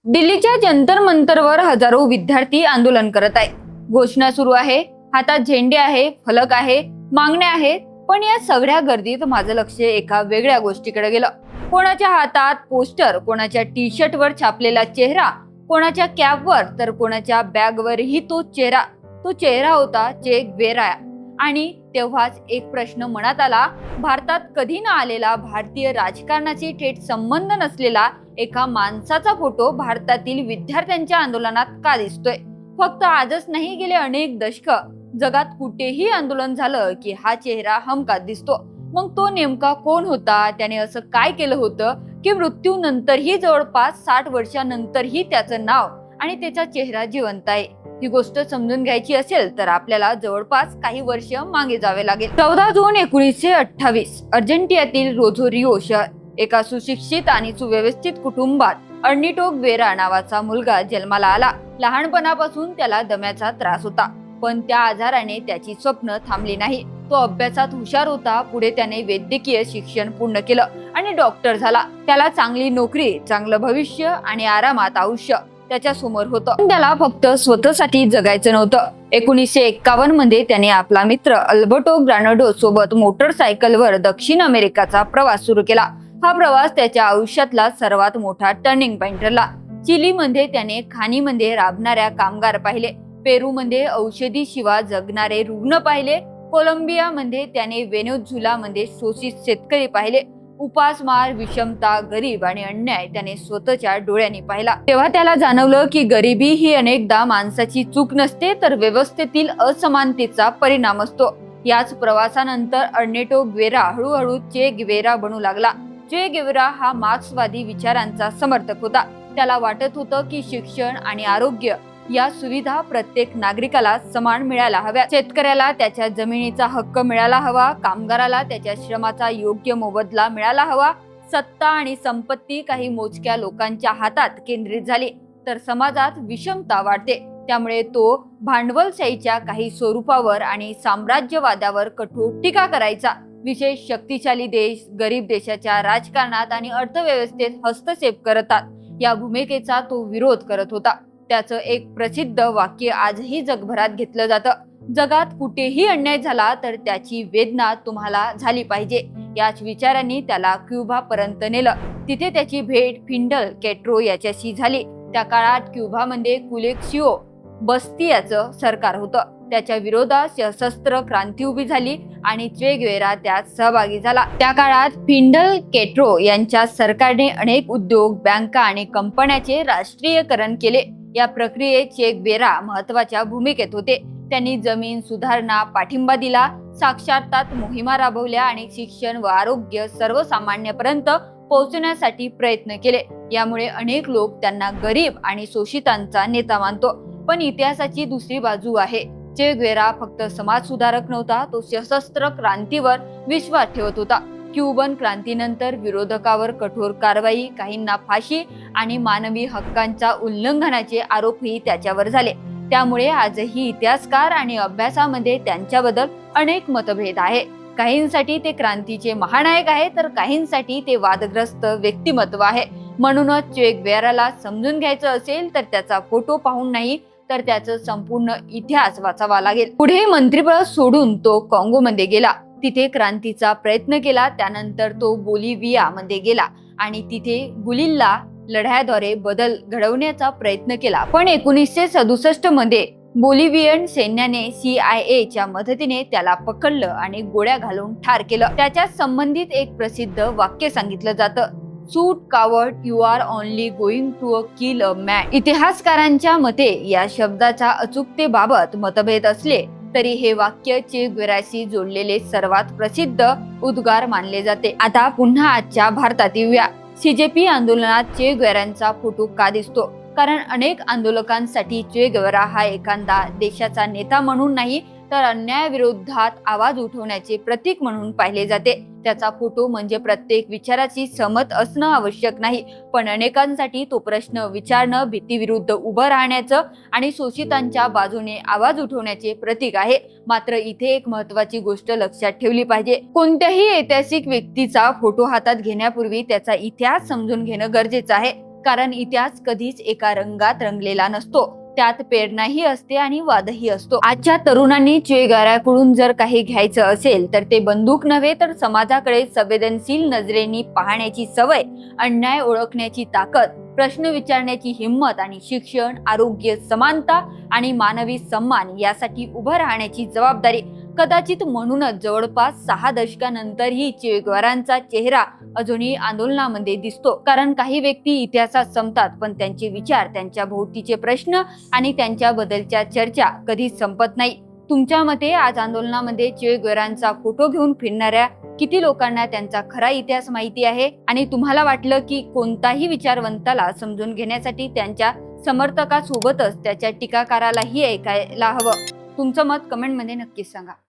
दिल्लीच्या जंतर मंतरवर हजारो विद्यार्थी आंदोलन करत आहेत। घोषणा सुरू आहे, हातात झेंडे आहे, फलक आहे, मागण्या आहेत। पण या सगळ्या गर्दीत माझं लक्ष एका वेगळ्या गोष्टीकडे गेलं। कोणाच्या हातात पोस्टर, कोणाच्या टी शर्टवर छापलेला चेहरा, कोणाच्या कॅपवर तर कोणाच्या बॅगवरही तो चेहरा होता चे ग्वेरा। आणि तेव्हाच एक प्रश्न मनात आला, भारतात कधी न आलेला, भारतीय राजकारणाशी थेट संबंध नसलेला एका माणसाचा फोटो भारतातील विद्यार्थ्यांच्या आंदोलनात का दिसतोय? फक्त आजच नाही, गेले अनेक दशक जगात कुठेही आंदोलन झालं की हा चेहरा हमखास दिसतो। मग तो नेमका कोण होता? त्याने असं काय केलं होतं की मृत्यूनंतरही, जवळपास 60 वर्षांनंतरही त्याचं नाव आणि त्याचा चेहरा जिवंत आहे? ही गोष्ट समजून घ्यायची असेल तर आपल्याला जवळपास काही वर्ष मागे जावे लागेल। 14 जून 1928 अर्जेंटिनातील रोझारिओ शहर, एका सुशिक्षित आणि सुव्यवस्थित कुटुंबात अर्नेटो ग्वेरा नावाचा मुलगा जन्माला आला। लहानपणापासून त्याला दम्याचा त्रास होता, पण त्या आजाराने त्याची स्वप्न थांबली नाही। तो अभ्यासात हुशार होता। पुढे त्याने वैद्यकीय शिक्षण पूर्ण केलं आणि डॉक्टर झाला। त्याला चांगली नोकरी, चांगलं भविष्य आणि आरामात आयुष्य त्याच्या समोर होतं। पण त्याला फक्त स्वतःसाठी जगायचं नव्हतं। 1951 मध्ये त्याने आपला मित्र अल्बर्टो ग्रानडो सोबत मोटरसायकलवर दक्षिण अमेरिकेचा प्रवास सुरू केला। हा प्रवास त्याच्या आयुष्यातला सर्वात मोठा टर्निंग पॉइंट ठरला। चिलीमध्ये त्याने खाणीमध्ये राबणाऱ्या कामगार पाहिले, पेरूमध्ये औषधी शिवाय जगणारे रुग्ण पाहिले, कोलंबियामध्ये त्याने व्हेनेझुएलामध्ये शोषित शेतकरी पाहिले। उपासमार, विषमता, गरीब आणि अन्याय त्याने स्वतःच्या डोळ्यांनी पाहिला। तेव्हा त्याला जाणवलं की गरिबी ही अनेकदा माणसाची चूक नसते, तर व्यवस्थेतील असमानतेचा परिणाम असतो। याच प्रवासानंतर अर्नेटो ग्वेरा हळूहळू चे ग्वेरा बनू लागला। चे ग्वेरा हा मार्क्सवादी विचारांचा समर्थक होता। त्याला वाटत होतं की शिक्षण आणि आरोग्य या सुविधा प्रत्येक नागरिकाला समान मिळायला हव्यात। शेतकऱ्याला त्याच्या जमिनीचा हक्क मिळाला हवा, कामगाराला त्याच्या श्रमाचा योग्य मोबदला मिळाला हवा। सत्ता आणि संपत्ती काही मोजक्या लोकांच्या हातात केंद्रित झाली तर समाजात विषमता वाढते। त्यामुळे तो भांडवलशाहीच्या काही स्वरूपावर आणि साम्राज्यवादावर कठोर टीका करायचा। विशेष शक्तिशाली देश गरीब देशाच्या राजकारणात आणि अर्थव्यवस्थेत हस्तक्षेप करतात या भूमिकेचा तो विरोध करत होता। त्याचं एक प्रसिद्ध वाक्य आजही जगभरात घेतलं जातं, जगात कुठेही अन्याय झाला तर त्याची वेदना तुम्हाला झाली पाहिजे। याच विचारांनी त्याला क्युबापर्यंत नेलं। तिथे त्याची भेट फिडेल कॅस्ट्रो याच्याशी झाली। त्या काळात क्युबामध्ये कुलेक्सिओ बस्तियाचं सरकार होतं। त्याच्या विरोधात सशस्त्र क्रांती उभी झाली आणि चे ग्वेरा त्यात सहभागी झाला। त्या काळात फिडेल कॅस्ट्रो यांच्या सरकारने अनेक उद्योग, बँका आणि कंपन्यांचे राष्ट्रीयकरण केले। या प्रक्रियेत चे ग्वेरा महत्वाच्या भूमिकेत होते। त्यांनी जमीन सुधारणा पाठिंबा दिला, साक्षरता मोहिमा राबवल्या आणि शिक्षण व आरोग्य सर्वसामान्यांपर्यंत पोहोचण्यासाठी प्रयत्न केले। यामुळे अनेक लोक त्यांना गरीब आणि शोषितांचा नेता मानतो। पण इतिहासाची दुसरी बाजू आहे। चे ग्वेरा फक्त समाज सुधारक नव्हता, तो सशस्त्र क्रांतीवर विश्वास ठेवत होता। क्युबन क्रांतीनंतर विरोधकावर कठोर कारवाई, काहींना फाशी आणि मानवी हक्कांच्या उल्लंघनाचे आरोपही त्याच्यावर झाले। त्यामुळे आजही इतिहासकार आणि अभ्यासामध्ये त्यांच्याबद्दल अनेक मतभेद आहे। काहींसाठी ते क्रांतीचे महानायक आहे तर काहींसाठी ते वादग्रस्त व्यक्तिमत्व आहे। म्हणूनच चे ग्वेराला समजून घ्यायचं असेल तर त्याचा फोटो पाहून नाही तर त्याचा संपूर्ण इतिहास वाचावा लागेल। पुढे मंत्रिपद सोडून तो काँगोमध्ये गेला, तिथे क्रांतीचा प्रयत्न केला। त्यानंतर तो बोलिव्हियामध्ये गेला आणि तिथे गुरिल्ला लढ्याद्वारे बदल घडवण्याचा प्रयत्न केला। पण 1967 मध्ये बोलिव्हियन सैन्याने CIA च्या मदतीने त्याला पकडलं आणि गोळ्या घालून ठार केलं। त्याच्या संबंधित एक प्रसिद्ध वाक्य सांगितलं जातं, shoot coward, you are only going to kill a man. इतिहासकारांच्या मते या शब्दाच्या अचूकतेबाबत मतभेद असले तरी हे वाक्य चे ग्वेराशी जोडलेले सर्वात प्रसिद्ध उद्गार मानले जाते। आता पुन्हा आजच्या भारतात येऊया। CJP आंदोलनात चे ग्वेरांचा फोटो का दिसतो? कारण अनेक आंदोलकांसाठी चे ग्वेरा हा एखादा देशाचा नेता म्हणून नाही तर अन्यायाविरोधात आवाज उठवण्याचे प्रतीक म्हणून पाहिले जाते। त्याचा फोटो म्हणजे प्रत्येक विचाराची सहमत असणं आवश्यक नाही, पण अनेकांसाठी तो प्रश्न विचारणं, भीतीविरुद्ध उभं राहण्याचं आणि शोषितांच्या बाजूने आवाज उठवण्याचे प्रतीक आहे। मात्र इथे एक महत्त्वाची गोष्ट लक्षात ठेवली पाहिजे, कोणत्याही ऐतिहासिक व्यक्तीचा फोटो हातात घेण्यापूर्वी त्याचा इतिहास समजून घेणं गरजेचं आहे। कारण इतिहास कधीच एका रंगात रंगलेला नसतो, त्यात प्रेरणाही असते आणि वादही असतो. आजच्या तरुणांनी चे गेवाराकडून जर काही घ्यायचं असेल तर ते बंदूक नव्हे तर समाजाकडे संवेदनशील नजरेने पाहण्याची सवय, अन्याय ओळखण्याची ताकद, प्रश्न विचारण्याची हिंमत आणि शिक्षण, आरोग्य, समानता आणि मानवी सन्मान यासाठी उभं राहण्याची जबाबदारी. कदाचित म्हणूनच जवळपास 6 दशकांनंतरही चे गेवारांचा चेहरा अजूनही आंदोलनामध्ये दिसतो. कारण काही व्यक्ती इतिहासात संपतात, पण त्यांचे विचार, त्यांच्या भोवतीचे प्रश्न आणि त्यांच्याबद्दलच्या चर्चा कधीच संपत नाही. तुमच्या मते आज आंदोलनामध्ये चे गेवारांचा फोटो घेऊन फिरणाऱ्या किती लोकांना त्यांचा खरा इतिहास माहिती आहे? आणि तुम्हाला वाटलं की कोणताही विचारवंताला समजून घेण्यासाठी त्यांच्या समर्थकासोबतच त्याच्या टीकाकारालाही ऐकायला हवं? तुमचं मत कमेंटमध्ये नक्कीच सांगा.